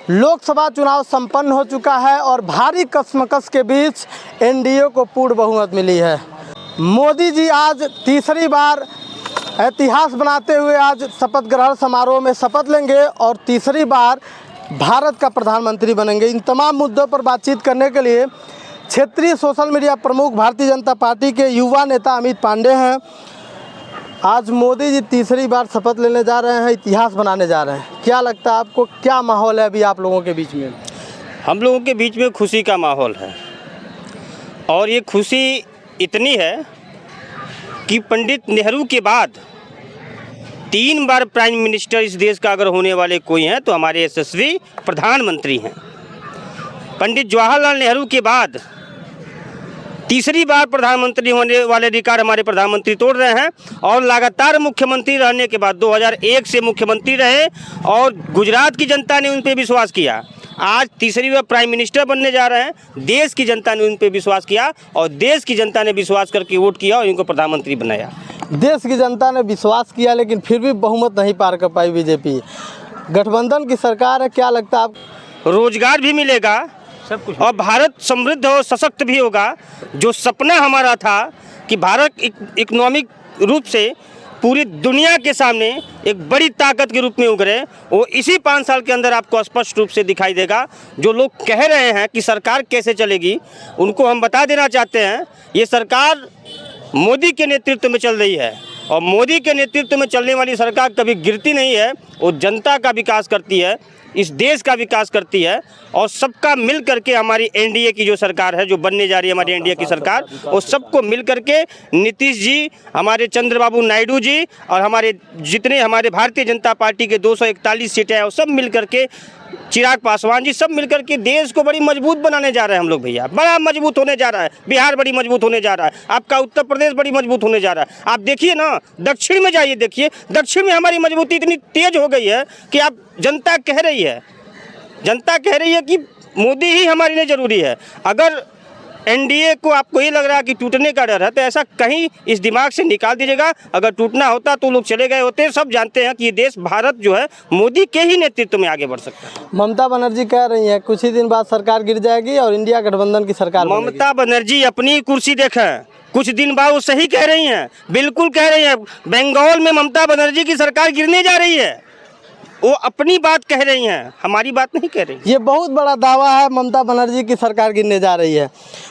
लोकसभा चुनाव संपन्न हो चुका है और भारी कशमकश के बीच एनडीए को पूर्ण बहुमत मिली है। मोदी जी आज तीसरी बार इतिहास बनाते हुए आज शपथ ग्रहण समारोह में शपथ लेंगे और तीसरी बार भारत का प्रधानमंत्री बनेंगे। इन तमाम मुद्दों पर बातचीत करने के लिए क्षेत्रीय सोशल मीडिया प्रमुख भारतीय जनता पार्टी के युवा नेता अमित पांडे हैं। आज मोदी जी तीसरी बार शपथ लेने जा रहे हैं, इतिहास बनाने जा रहे हैं। क्या लगता है आपको, क्या माहौल है अभी आप लोगों के बीच में? हम लोगों के बीच में खुशी का माहौल है और ये खुशी इतनी है कि पंडित नेहरू के बाद 3 बार प्राइम मिनिस्टर इस देश का अगर होने वाले कोई हैं तो हमारे यशस्वी प्रधानमंत्री हैं। पंडित जवाहरलाल नेहरू के बाद तीसरी बार प्रधानमंत्री होने वाले अधिकार हमारे प्रधानमंत्री तोड़ रहे हैं और लगातार मुख्यमंत्री रहने के बाद 2001 से मुख्यमंत्री रहे और गुजरात की जनता ने उन पर विश्वास किया। आज तीसरी बार प्राइम मिनिस्टर बनने जा रहे हैं। देश की जनता ने उन पर विश्वास किया और देश की जनता ने विश्वास करके वोट किया और इनको प्रधानमंत्री बनाया। देश की जनता ने विश्वास किया लेकिन फिर भी बहुमत नहीं पार कर पाई बीजेपी। गठबंधन की सरकार है, क्या लगता है आप? रोजगार भी मिलेगा सब कुछ और भारत समृद्ध और सशक्त भी होगा। जो सपना हमारा था कि भारत इकोनॉमिक रूप से पूरी दुनिया के सामने एक बड़ी ताकत के रूप में उभरे, वो इसी 5 साल के अंदर आपको स्पष्ट रूप से दिखाई देगा। जो लोग कह रहे हैं कि सरकार कैसे चलेगी, उनको हम बता देना चाहते हैं ये सरकार मोदी के नेतृत्व में चल रही है और मोदी के नेतृत्व में चलने वाली सरकार कभी गिरती नहीं है। वो जनता का विकास करती है, इस देश का विकास करती है और सबका मिल करके हमारी एनडीए की जो सरकार है, जो बनने जा रही है हमारी एनडीए की सरकार, वो सबको मिल करके नीतीश जी, हमारे चंद्रबाबू नायडू जी और हमारे जितने हमारे भारतीय जनता पार्टी के 241 सीटें हैं वो सब मिल करके, चिराग पासवान जी, सब मिलकर के देश को बड़ी मजबूत बनाने जा रहे हैं हम लोग भैया। बड़ा मजबूत होने जा रहा है बिहार, बड़ी मजबूत होने जा रहा है आपका उत्तर प्रदेश, बड़ी मजबूत होने जा रहा है। आप देखिए ना, दक्षिण में जाइए, देखिए दक्षिण में हमारी मजबूती इतनी तेज हो गई है कि आप जनता कह रही है कि मोदी ही हमारे लिए ज़रूरी है। अगर एनडीए को आपको ये लग रहा है कि टूटने का डर है तो ऐसा कहीं इस दिमाग से निकाल दीजिएगा। अगर टूटना होता तो लोग चले गए होते। सब जानते हैं कि ये देश भारत जो है मोदी के ही नेतृत्व में आगे बढ़ सकता है। ममता बनर्जी कह रही हैं कुछ ही दिन बाद सरकार गिर जाएगी और इंडिया गठबंधन की सरकार बनेगी। ममता बनर्जी अपनी कुर्सी देखें, कुछ दिन बाद वो सही कह रही हैं, बिल्कुल कह रही हैं। बंगाल में ममता बनर्जी की सरकार गिरने जा रही है, वो अपनी बात कह रही हैं, हमारी बात नहीं कह रही। ये बहुत बड़ा दावा है, ममता बनर्जी की सरकार गिरने जा रही है।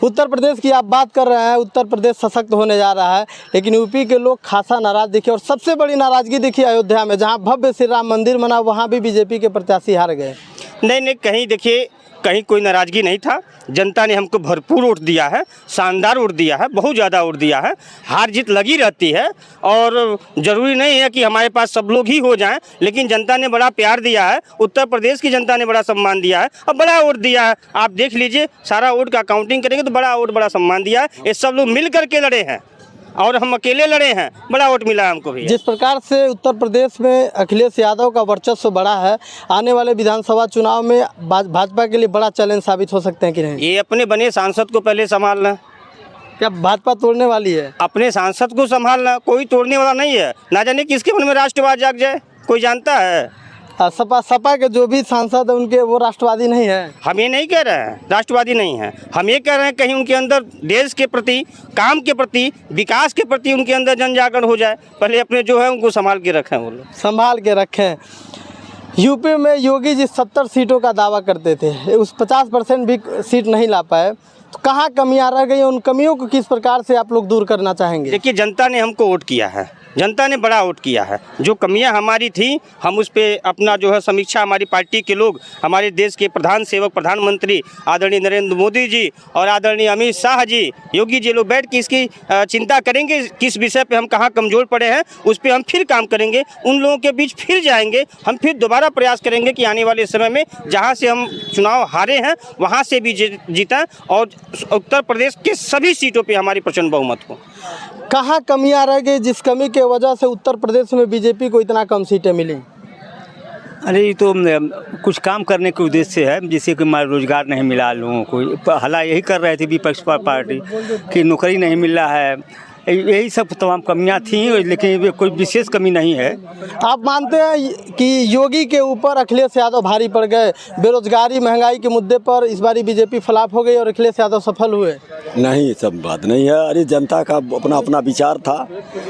उत्तर प्रदेश की आप बात कर रहे हैं, उत्तर प्रदेश सशक्त होने जा रहा है, लेकिन यूपी के लोग खासा नाराज दिखे और सबसे बड़ी नाराजगी दिखी अयोध्या में, जहां भव्य श्री राम मंदिर बना, वहां भी बीजेपी के प्रत्याशी हार गए। नहीं, कहीं देखिए, कहीं कोई नाराज़गी नहीं था। जनता ने हमको भरपूर वोट दिया है, शानदार वोट दिया है, बहुत ज़्यादा वोट दिया है। हार जीत लगी रहती है और ज़रूरी नहीं है कि हमारे पास सब लोग ही हो जाएं, लेकिन जनता ने बड़ा प्यार दिया है। उत्तर प्रदेश की जनता ने बड़ा सम्मान दिया है और बड़ा वोट दिया है। आप देख लीजिए, सारा वोट का काउंटिंग करेंगे तो बड़ा वोट, बड़ा सम्मान दिया है। ये सब लोग मिल करके लड़े हैं और हम अकेले लड़े हैं, बड़ा वोट मिला हमको भी। जिस प्रकार से उत्तर प्रदेश में अखिलेश यादव का वर्चस्व बड़ा है, आने वाले विधानसभा चुनाव में भाजपा के लिए बड़ा चैलेंज साबित हो सकते हैं कि नहीं? ये अपने बने सांसद को पहले संभालना। क्या भाजपा तोड़ने वाली है? अपने सांसद को संभालना, कोई तोड़ने वाला नहीं है। ना जाने किसके मन में राष्ट्रवाद जाग जाए, कोई जानता है? सपा के जो भी सांसद हैं उनके, वो राष्ट्रवादी नहीं है। हम ये नहीं कह रहे हैं राष्ट्रवादी नहीं है, हम ये कह रहे हैं कहीं उनके अंदर देश के प्रति, काम के प्रति, विकास के प्रति उनके अंदर जन जागरण हो जाए। पहले अपने जो है उनको संभाल के रखें, वो लोग संभाल के रखें। यूपी में योगी जी 70 सीटों का दावा करते थे, उस 50% भी सीट नहीं ला पाए, तो कहाँ कमियां रह गई? उन कमियों को किस प्रकार से आप लोग दूर करना चाहेंगे? देखिए, जनता ने हमको वोट किया है, जनता ने बड़ा वोट किया है। जो कमियां हमारी थी, हम उस पर अपना जो है समीक्षा, हमारी पार्टी के लोग, हमारे देश के प्रधान सेवक प्रधानमंत्री आदरणीय नरेंद्र मोदी जी और आदरणीय अमित शाह जी, योगी जी, लोग बैठ के इसकी चिंता करेंगे। किस विषय पे हम कहाँ कमज़ोर पड़े हैं उस पर हम फिर काम करेंगे। उन लोगों के बीच फिर जाएंगे, हम फिर दोबारा प्रयास करेंगे कि आने वाले समय में जहाँ से हम चुनाव हारे हैं वहाँ से भी जीतें और उत्तर प्रदेश के सभी सीटों पर हमारी प्रचंड बहुमत हो। कहाँ कमियां रह गई जिस कमी के वजह से उत्तर प्रदेश में बीजेपी को इतना कम सीटें मिली? अरे ये तो कुछ काम करने के उद्देश्य से है, जिससे कि हमारा रोजगार नहीं मिला लोगों को। हला यही कर रहे थे विपक्ष पार्टी कि नौकरी नहीं मिल रहा है, यही सब तमाम कमियां थी, लेकिन कोई विशेष कमी नहीं है। आप मानते हैं कि योगी के ऊपर अखिलेश यादव भारी पड़ गए? बेरोजगारी महंगाई के मुद्दे पर इस बारी बीजेपी फ्लॉप हो गई और अखिलेश यादव सफल हुए? नहीं, सब बात नहीं है। अरे जनता का अपना अपना विचार था।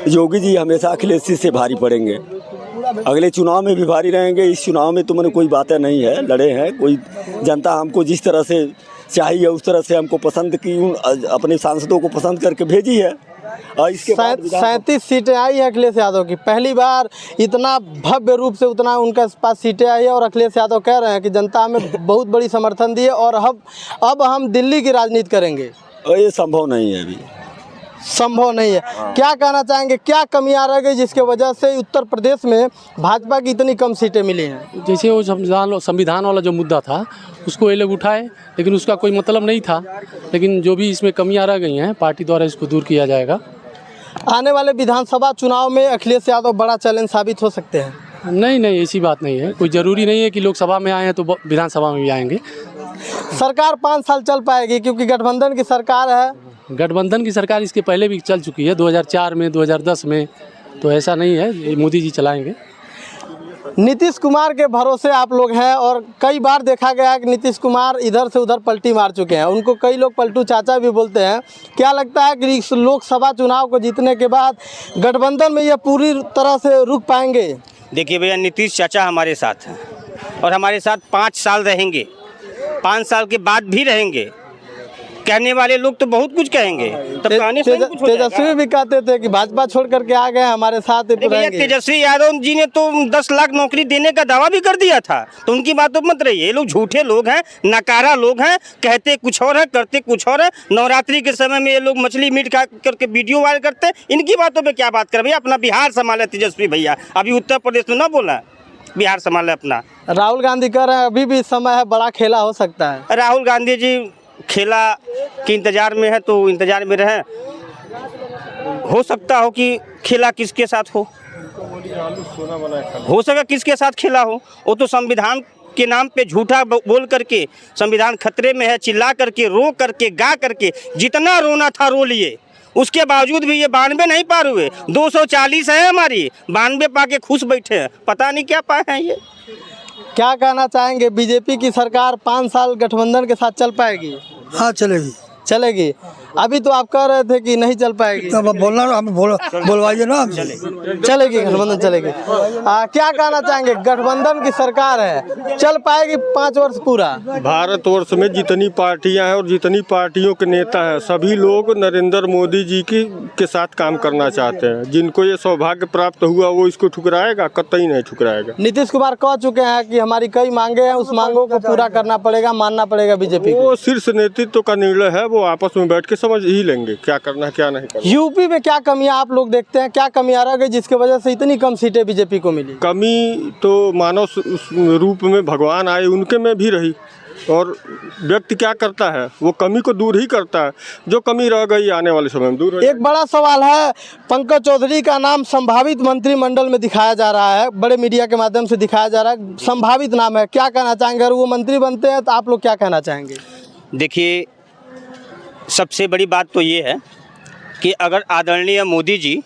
योगी जी हमेशा अखिलेश जी से भारी पड़ेंगे, अगले चुनाव में भी भारी रहेंगे। इस चुनाव में तो मैंने कोई बातें नहीं है, लड़े हैं। कोई जनता हमको जिस तरह से चाहिए उस तरह से हमको पसंद की, अपने सांसदों को पसंद करके भेजी है। और इसके 37 सीटें आई है अखिलेश यादव की। पहली बार इतना भव्य रूप से उतना उनके पास सीटें आई है और अखिलेश यादव कह रहे हैं कि जनता हमें बहुत बड़ी समर्थन दी है और अब हम दिल्ली की राजनीति करेंगे। ये संभव नहीं है, अभी संभव नहीं है। क्या कहना चाहेंगे, क्या कमियां रह गई जिसके वजह से उत्तर प्रदेश में भाजपा की इतनी कम सीटें मिली हैं? जैसे वो संविधान वाला जो मुद्दा था उसको ये लोग उठाए, लेकिन उसका कोई मतलब नहीं था। लेकिन जो भी इसमें कमियां रह गई हैं पार्टी द्वारा इसको दूर किया जाएगा। आने वाले विधानसभा चुनाव में अखिलेश यादव बड़ा चैलेंज साबित हो सकते हैं? नहीं, ऐसी बात नहीं है। कोई ज़रूरी नहीं है कि लोकसभा में आए हैं तो विधानसभा में भी आएंगे। सरकार 5 साल चल पाएगी क्योंकि गठबंधन की सरकार है? गठबंधन की सरकार इसके पहले भी चल चुकी है, 2004 में, 2010 में, तो ऐसा नहीं है ये मोदी जी चलाएंगे। नीतीश कुमार के भरोसे आप लोग हैं और कई बार देखा गया है कि नीतीश कुमार इधर से उधर पलटी मार चुके हैं। उनको कई लोग पलटू चाचा भी बोलते हैं। क्या लगता है कि इस लोकसभा चुनाव को जीतने के बाद गठबंधन में ये पूरी तरह से रुक पाएंगे? देखिए भैया, नीतीश चाचा हमारे साथ हैं और हमारे साथ 5 साल रहेंगे, 5 साल के बाद भी रहेंगे। कहने वाले लोग तो बहुत कुछ कहेंगे, तब कहने से कुछ हो जाएगा। तेजस्वी भी कहते थे कि भाजपा छोड़ करके आ गए हमारे साथ ही तो रहेंगे। तेजस्वी यादव जी ने तो 10 लाख नौकरी देने का दावा भी कर दिया था, तो उनकी बातों मत रहिए। ये लोग झूठे लोग हैं, नकारा लोग हैं, कहते कुछ और है, करते कुछ और है। नवरात्रि के समय में ये लोग मछली मीट खा करके वीडियो वायरल करते हैं। इनकी बातों पर क्या बात कर भैया? अपना बिहार संभाले तेजस्वी भैया, अभी उत्तर प्रदेश में ना बोला, बिहार संभाले अपना। राहुल गांधी कह रहे हैं अभी भी समय है, बड़ा खेला हो सकता है। राहुल गांधी जी खेला के इंतजार में है तो इंतजार में रहें। हो सकता हो कि खेला किसके साथ हो सका किसके साथ खेला हो। वो तो संविधान के नाम पे झूठा बोल करके, संविधान खतरे में है चिल्ला करके, रो करके, गा करके, जितना रोना था रो लिए। उसके बावजूद भी ये 92 नहीं पार हुए। 240 है हमारी, 92 पाके खुश बैठे हैं, पता नहीं क्या पाए हैं ये। क्या कहना चाहेंगे, बीजेपी की सरकार 5 साल गठबंधन के साथ चल पाएगी? हाँ, चलेगी। अभी तो आप कह रहे थे कि नहीं चल पाएगी। तब बोलना, हम बोलवाइए ना। चलेगी, गठबंधन चलेगी। क्या कहना चाहेंगे, गठबंधन की सरकार है, चल पाएगी 5 वर्ष पूरा? भारतवर्ष में जितनी पार्टियां हैं और जितनी पार्टियों के नेता हैं, सभी लोग नरेंद्र मोदी जी के साथ काम करना चाहते हैं। जिनको ये सौभाग्य प्राप्त हुआ वो इसको ठुकराएगा? कतई नहीं ठुकराएगा। नीतीश कुमार कह चुके हैं कि हमारी कई मांगे हैं, उस मांगों को पूरा करना पड़ेगा, मानना पड़ेगा बीजेपी को। वो शीर्ष नेतृत्व का निर्णय है, वो आपस में बैठ के समझ ही लेंगे क्या करना है क्या नहीं करना। यूपी में क्या कमियां आप लोग देखते हैं, क्या कमियां रह गई जिसके वजह से इतनी कम सीटें बीजेपी को मिली? कमी तो मानव रूप में भगवान आए उनके में भी रही, और व्यक्ति क्या करता है वो कमी को दूर ही करता है। जो कमी रह गई आने वाले समय में दूर हो। एक बड़ा सवाल है, पंकज चौधरी का नाम संभावित मंत्रिमंडल में दिखाया जा रहा है, बड़े मीडिया के माध्यम से दिखाया जा रहा है, संभावित नाम है। क्या कहना चाहेंगे, अगर वो मंत्री बनते हैं तो आप लोग क्या कहना चाहेंगे? देखिए, सबसे बड़ी बात तो ये है कि अगर आदरणीय मोदी जी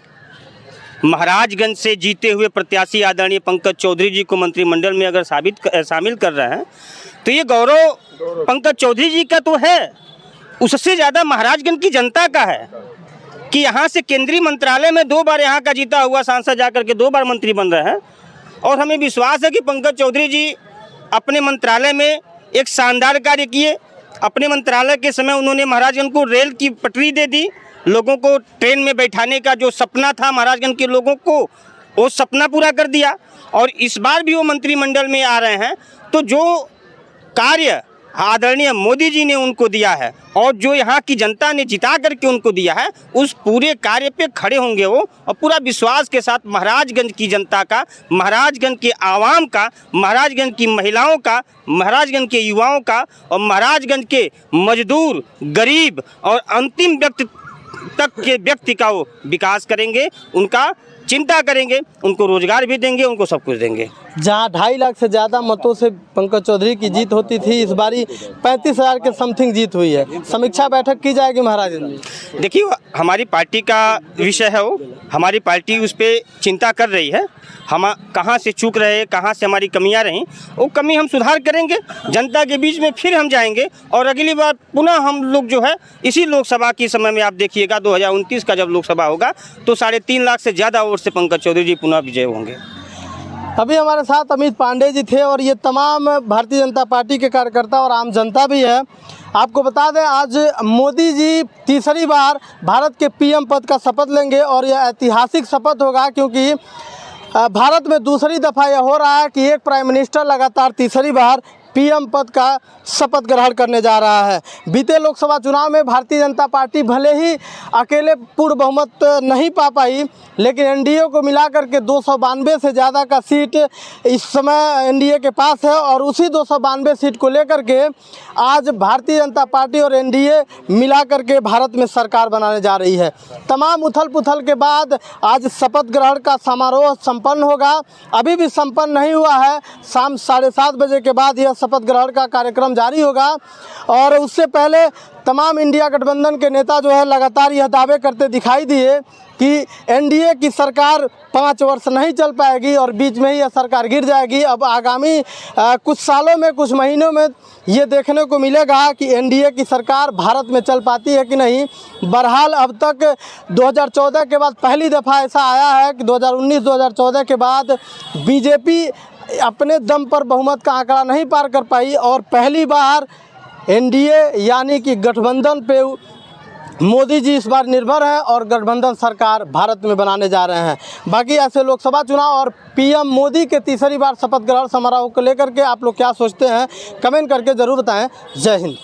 महाराजगंज से जीते हुए प्रत्याशी आदरणीय पंकज चौधरी जी को मंत्रिमंडल में अगर शामिल कर रहे हैं तो ये गौरव पंकज चौधरी जी का तो है, उससे ज़्यादा महाराजगंज की जनता का है कि यहाँ से केंद्रीय मंत्रालय में 2 बार यहाँ का जीता हुआ सांसद जाकर के 2 बार मंत्री बन रहे हैं। और हमें विश्वास है कि पंकज चौधरी जी अपने मंत्रालय में एक शानदार कार्य किए। अपने मंत्रालय के समय उन्होंने महाराजगंज को रेल की पटरी दे दी, लोगों को ट्रेन में बैठाने का जो सपना था महाराजगंज के लोगों को, वो सपना पूरा कर दिया। और इस बार भी वो मंत्रिमंडल में आ रहे हैं तो जो कार्य आदरणीय मोदी जी ने उनको दिया है और जो यहाँ की जनता ने जिता करके उनको दिया है, उस पूरे कार्य पे खड़े होंगे वो, और पूरा विश्वास के साथ महाराजगंज की जनता का, महाराजगंज के आवाम का, महाराजगंज की महिलाओं का, महाराजगंज के युवाओं का और महाराजगंज के मजदूर, गरीब और अंतिम व्यक्ति तक के व्यक्ति का वो विकास करेंगे, उनका चिंता करेंगे, उनको रोजगार भी देंगे, उनको सब कुछ देंगे। जहां 2.5 लाख से ज़्यादा मतों से पंकज चौधरी की जीत होती थी, इस बारी 35,000 के समथिंग जीत हुई है। समीक्षा बैठक की जाएगी महाराजगंज में? देखिए, हमारी पार्टी का विषय है, वो हमारी पार्टी उस पर चिंता कर रही है। हम कहाँ से चूक रहे, कहाँ से हमारी कमियां रहीं, वो कमी हम सुधार करेंगे, जनता के बीच में फिर हम जाएंगे और अगली बार पुनः हम लोग जो है इसी लोकसभा के समय में आप देखिएगा 2029 का जब लोकसभा होगा तो 3.5 लाख से ज़्यादा वोट से पंकज चौधरी जी पुनः विजय होंगे। अभी हमारे साथ अमित पांडे जी थे और ये तमाम भारतीय जनता पार्टी के कार्यकर्ता और आम जनता भी है। आपको बता दें, आज मोदी जी तीसरी बार भारत के पीएम पद का शपथ लेंगे और यह ऐतिहासिक शपथ होगा, क्योंकि भारत में दूसरी दफ़ा यह हो रहा है कि एक प्राइम मिनिस्टर लगातार तीसरी बार पीएम पद का शपथ ग्रहण करने जा रहा है। बीते लोकसभा चुनाव में भारतीय जनता पार्टी भले ही अकेले पूर्ण बहुमत नहीं पा पाई, लेकिन एनडीए को मिलाकर के 292 से ज़्यादा का सीट इस समय एनडीए के पास है और उसी 292 सीट को लेकर के आज भारतीय जनता पार्टी और एनडीए मिलाकर के भारत में सरकार बनाने जा रही है। तमाम उथल पुथल के बाद आज शपथ ग्रहण का समारोह संपन्न होगा। अभी भी संपन्न नहीं हुआ है, शाम 7:30 बजे के बाद यह शपथ ग्रहण का कार्यक्रम जारी होगा और उससे पहले तमाम इंडिया गठबंधन के नेता जो है लगातार यह दावे करते दिखाई दिए कि एनडीए की सरकार 5 वर्ष नहीं चल पाएगी और बीच में ही यह सरकार गिर जाएगी। अब आगामी कुछ सालों में, कुछ महीनों में ये देखने को मिलेगा कि एनडीए की सरकार भारत में चल पाती है कि नहीं। बहरहाल अब तक 2014 के बाद पहली दफ़ा ऐसा आया है कि 2019-2014 के बाद बीजेपी अपने दम पर बहुमत का आंकड़ा नहीं पार कर पाई और पहली बार एनडीए यानी कि गठबंधन पे मोदी जी इस बार निर्भर हैं और गठबंधन सरकार भारत में बनाने जा रहे हैं। बाकी ऐसे लोकसभा चुनाव और पीएम मोदी के तीसरी बार शपथ ग्रहण समारोह को लेकर के आप लोग क्या सोचते हैं, कमेंट करके ज़रूर बताएं। जय हिंद।